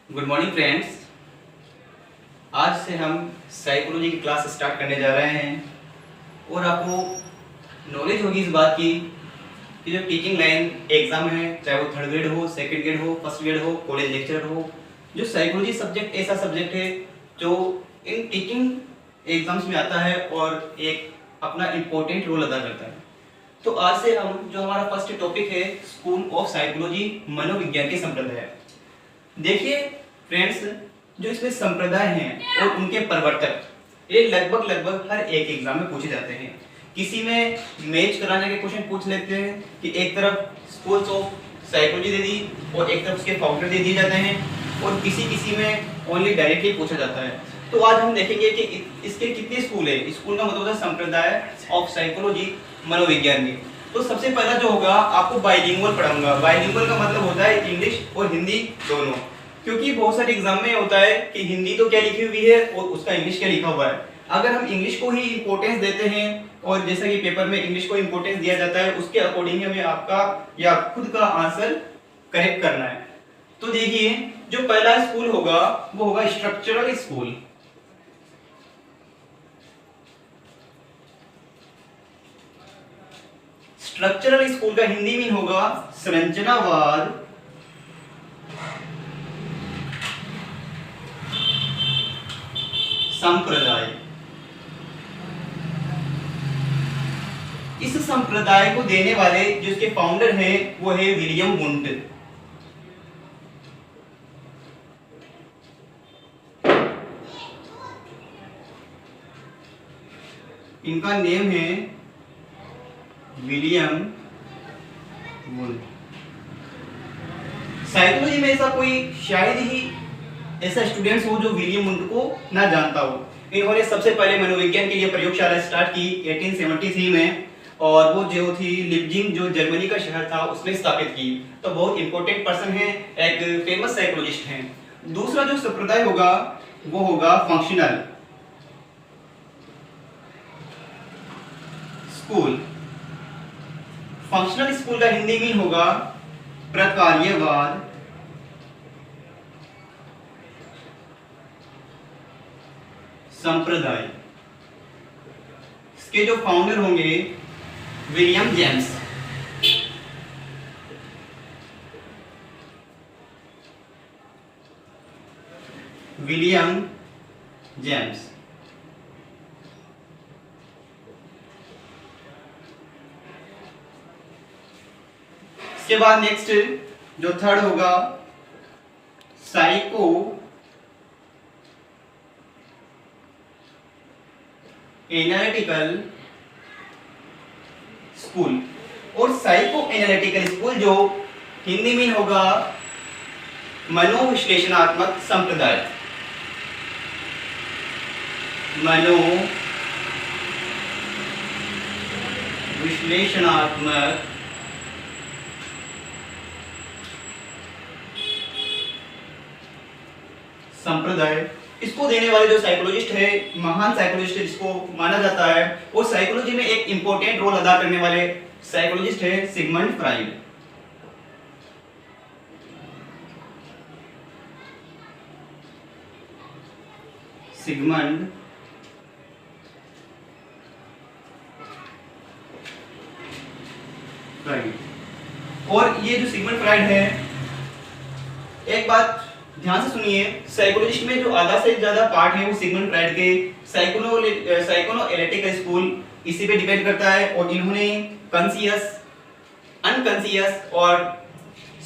Good morning friends. आज से हम साइकोलॉजी की क्लास स्टार्ट करने जा रहे हैं और आपको नॉलेज होगी इस बात की कि जो टीचिंग लाइन एग्जाम है, चाहे वो थर्ड ग्रेड हो, सेकंड ग्रेड हो, फर्स्ट ग्रेड हो, कॉलेज लेक्चरर हो, जो साइकोलॉजी सब्जेक्ट ऐसा सब्जेक्ट है जो इन टीचिंग एग्जाम्स में आता है और एक अपना इम्पोर्टेंट रोल अदा करता है। तो आज से हम जो हमारा फर्स्ट टॉपिक है स्कूल ऑफ साइकोलॉजी, मनोविज्ञान के संप्रदाय। देखिए फ्रेंड्स, जो इसमें संप्रदाय हैं और उनके प्रवर्तक ये लगभग हर एक एग्जाम में पूछे जाते हैं। किसी में मैच कराने के क्वेश्चन पूछ लेते हैं कि एक तरफ स्कूल्स ऑफ साइकोलॉजी दे दी और एक तरफ उसके फाउंडर दे दिए जाते हैं, और किसी में ओनली डायरेक्टली पूछा जाता है। तो आज हम देखेंगे कि इसके कितने स्कूल है। स्कूल का मतलब होता है संप्रदाय ऑफ साइकोलॉजी, मनोविज्ञान की। तो सबसे पहला जो होगा आपको बाइलिंगुअल पढ़ाऊंगा। बाइलिंगुअल का मतलब होता है इंग्लिश और हिंदी दोनों, क्योंकि बहुत सारे एग्जाम में होता है कि हिंदी तो क्या लिखी हुई है और उसका इंग्लिश क्या लिखा हुआ है। अगर हम इंग्लिश को ही इंपॉर्टेंस देते हैं और जैसा कि पेपर में इंग्लिश को इंपॉर्टेंस दिया जाता है, उसके अकॉर्डिंग हमें आपका या खुद का आंसर करेक्ट करना है। तो देखिए, जो पहला स्कूल होगा वो होगा स्ट्रक्चरल स्कूल। स्ट्रक्चरल स्कूल का हिंदी मीन होगा संरचनावाद संप्रदाय। इस संप्रदाय को देने वाले जिसके फाउंडर हैं वो है विलियम वुंड। इनका नेम है विलियम वुंड। साइकोलॉजी में ऐसा कोई शायद ही ऐसा स्टूडेंट्स हो जो विलियम वुंड को ना जानता हो। इन्होंने सबसे पहले मनोविज्ञान के लिए प्रयोगशाला स्टार्ट की 1873 में, और वो जो थी लिप्जिंग, जो जर्मनी का शहर था, उसमें स्थापित की। तो बहुत इंपॉर्टेंट पर्सन है, एक फेमस साइकोलॉजिस्ट हैं। दूसरा जो संप्रदाय होगा वो होगा फंक्शनल स्कूल। फंक्शनल स्कूल का हिंदी मीन होगा प्रकार्यवाद संप्रदाय। इसके जो फाउंडर होंगे विलियम जेम्स। William James. इसके बाद नेक्स्ट जो थर्ड होगा साइको एनालिटिकल स्कूल। और साइको एनालिटिकल स्कूल जो हिंदी में होगा मनोविश्लेषणात्मक संप्रदाय। मनोविश्लेषणात्मक संप्रदाय। इसको देने वाले जो साइकोलॉजिस्ट है, महान साइकोलॉजिस्ट जिसको माना जाता है, और साइकोलॉजी में एक इंपॉर्टेंट रोल अदा करने वाले साइकोलॉजिस्ट है सिगमंड फ्राइड। Sigmund Freud. और ये जो सिगमंड फ्राइड है, एक बात ध्यान से सुनिए, साइकोलॉजिस्ट में जो आधा से ज्यादा पार्ट है वो सिगमंड फ्राइड के साइकोएनालिटिकल स्कूल इसी पे डिपेंड करता है। और इन्होंने कॉन्शियस, अनकॉन्शियस और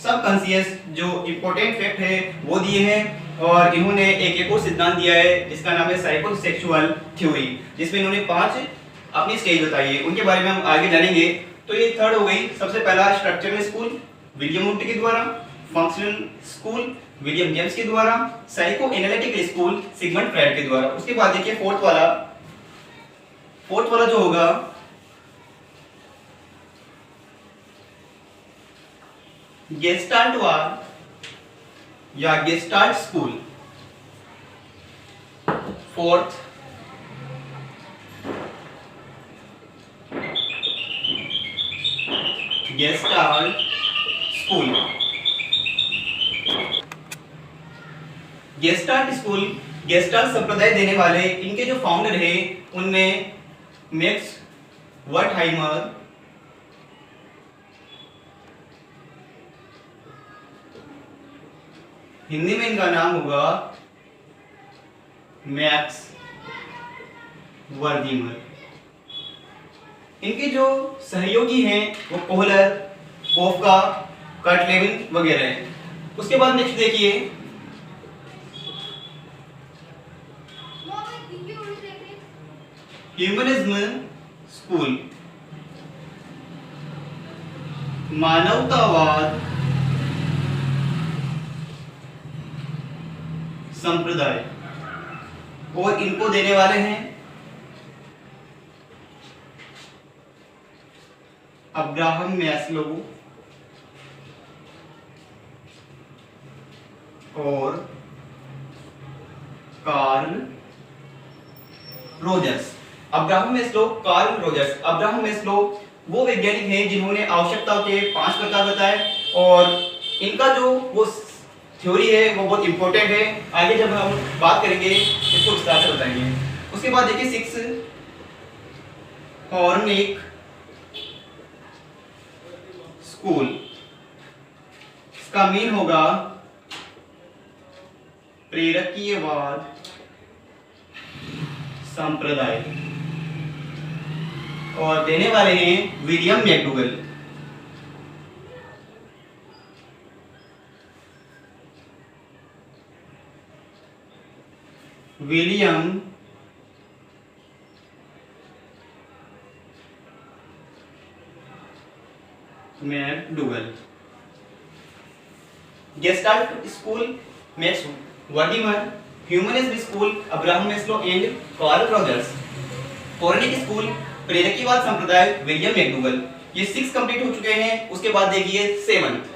सबकॉन्शियस जो इंपॉर्टेंट फैक्ट है वो दिए हैं। और इन्होंने एक और सिद्धांत दिया है जिसका नाम है साइकोसेक्सुअल थ्योरी, जिसमें इन्होंने 5 अपनी स्टेज बताई है, उनके बारे में हम आगे जानेंगे। तो ये थर्ड हो गई। सबसे पहला स्ट्रक्चरल स्कूल विलियम वुंड के द्वारा, फंक्शनल स्कूल विलियम जेम्स के द्वारा, psycho analytical school Sigmund Freud के द्वारा। उसके बाद देखिए फोर्थ वाला जो होगा गेस्टाल्टवाद या gestalt school. Fourth gestalt school. Gestalt school, gestalt संप्रदाय देने वाले इनके जो फाउंडर है उनमें मैक्स वर्टहाइमर, हिंदी में इनका नाम होगा मैक्स वर्दीमर। इनके जो सहयोगी हैं वो कोहलर, कोफका, कर्टलेविन वगैरह हैं। उसके बाद नेक्स्ट देखिए ह्यूमनिज्म स्कूल, मानवतावाद संप्रदाय, और इनको देने वाले हैं अब्राहम मैस्लो और Carl Rogers. Abraham Maslow, Carl Rogers. Abraham Maslow वो वैज्ञानिक हैं जिन्होंने आवश्यकता के 5 प्रकार बताए, और इनका जो वो थ्योरी है वो बहुत इंपॉर्टेंट है। आगे जब हम बात करेंगे इसको विस्तार से बताएंगे। उसके बाद देखिए 6 हॉर्निक स्कूल, इसका मीन होगा प्रेरकीयवाद संप्रदाय, और देने वाले हैं William McDougall. William McDougall. Gestalt school Max Wertheimer, humanism school Abraham Maslow and Carl Rogers, hormic school प्रेरकीवाद संप्रदाय विलियम मैकडूगल। ये 6 कंप्लीट हो चुके हैं। उसके बाद देखिए 7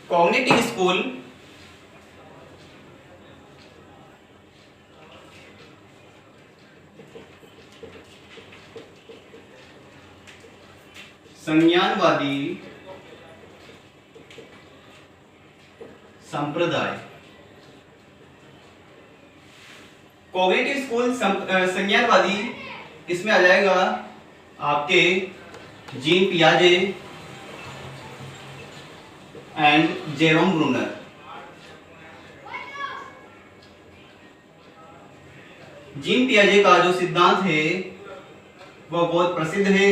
कॉग्निटिव स्कूल, संज्ञानवादी संप्रदाय। कॉग्निटिव स्कूल संज्ञानवादी, इसमें आ जाएगा आपके जीन पियाजे एंड जेरोम ब्रूनर। जीन पियाजे का जो सिद्धांत है वह बहुत प्रसिद्ध है,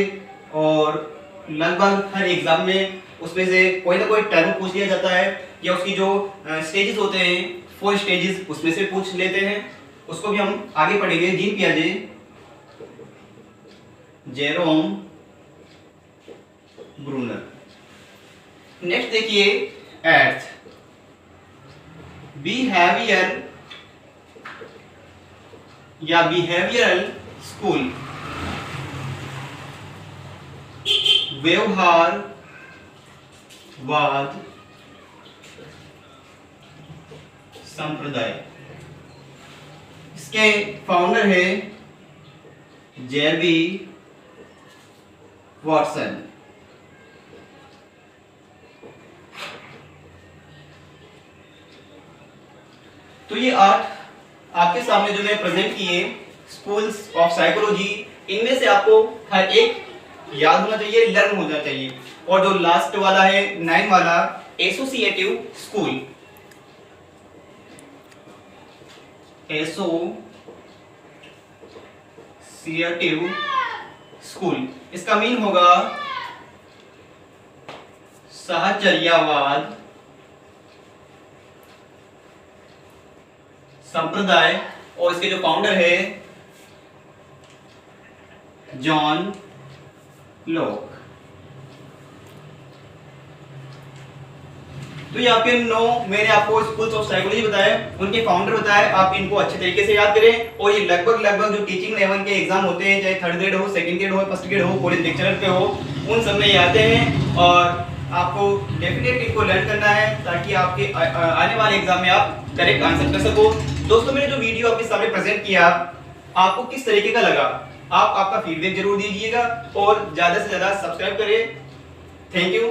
और लगभग हर एग्जाम में उसमें से कोई ना कोई टर्म पूछ लिया जाता है, या उसकी जो स्टेजेस होते हैं 4 स्टेजेस उसमें से पूछ लेते हैं। उसको भी हम आगे पढ़ेंगे। जीन पियाजे, जेरोम ब्रूनर। नेक्स्ट देखिए 8th बिहेवियर या बिहेवियरल स्कूल, व्यवहारवाद संप्रदाय। इसके फाउंडर है जेरबी वॉटसन। तो ये 8 आपके सामने जो मैं प्रेजेंट किए स्कूल्स ऑफ साइकोलॉजी, इनमें से आपको हर एक याद होना चाहिए, लर्न होना चाहिए। और जो लास्ट वाला है 9 वाला एसोसिएटिव स्कूल, एसोसिएटिव स्कूल, इसका मीन होगा साहचर्यवाद संप्रदाय, और इसके जो फाउंडर है जॉन लॉक। तो ये आपके 9 मैंने आपको स्कूल्स ऑफ साइकोलॉजी बताए, उनके फाउंडर बताए। आप इनको अच्छे तरीके से याद करें, और ये लगभग जो टीचिंग लेवल के एग्जाम होते हैं, चाहे 3rd ग्रेड हो, 2nd ग्रेड हो, 1st ग्रेड हो, कॉलेज लेक्चरर पे हो, उन सब में ये आते हैं। और आपको डेफिनेटली इनको लर्न करना है ताकि आपके आने वाले एग्जाम में आप करेक्ट आंसर कर सको। दोस्तों, मैंने जो वीडियो आपके सामने प्रेजेंट किया आपको किस तरीके का लगा? आप आपका फीडबैक जरूर दीजिएगा और ज़्यादा से ज़्यादा सब्सक्राइब करें। Thank you.